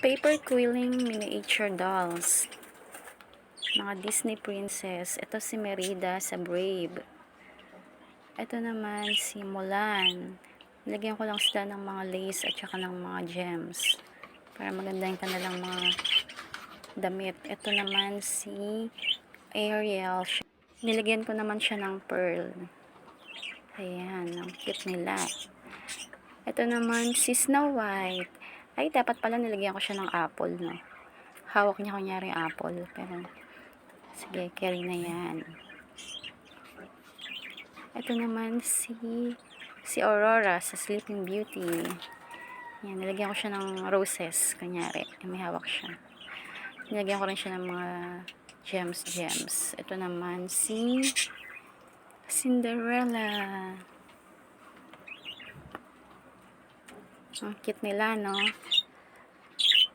Paper quilling miniature dolls. Mga Disney princess. Ito si Merida sa Brave. Ito naman si Mulan. Lagyan ko lang sila ng mga lace at saka ng mga gems. Para maganda yung kanilang mga damit. Ito naman si Ariel. Nilagyan ko naman siya ng pearl. Ayan, ang cute nila. Ito naman si Snow White. Ay, dapat pala nilagyan ko siya ng apple, no? Hawak niya kunyari apple. Pero, sige, carry na yan. Ito naman si Aurora sa Sleeping Beauty. Yan, nilagyan ko siya ng roses, kunyari. May hawak siya. Nilagyan ko rin siya ng mga gems. Ito naman si Cinderella. Ang cute nila, no?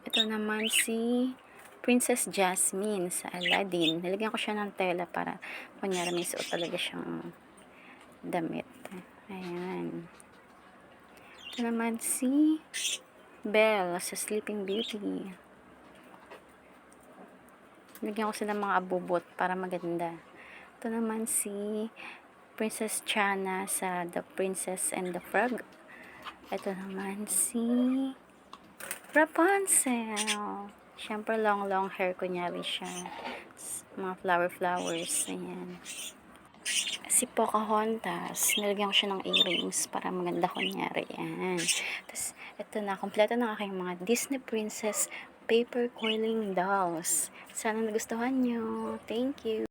Ito naman si Princess Jasmine sa Aladdin. Nilagyan ko siya ng tela para kunyari may suot talaga siyang damit. Ayan. Ito naman si Belle sa Sleeping Beauty. Nilagyan ko sila mga abubot para maganda. Ito naman si Princess Chana sa The Princess and the Frog. Ito naman si Rapunzel. Siyempre long hair kunyari siya. Mga flowers. Ayan. Si Pocahontas. Nilagyan ko siya ng earrings para maganda kunyari. Ayan. Tapos, ito na. Kompleto ng aking mga Disney Princess paper coiling dolls. Sana nagustuhan nyo. Thank you.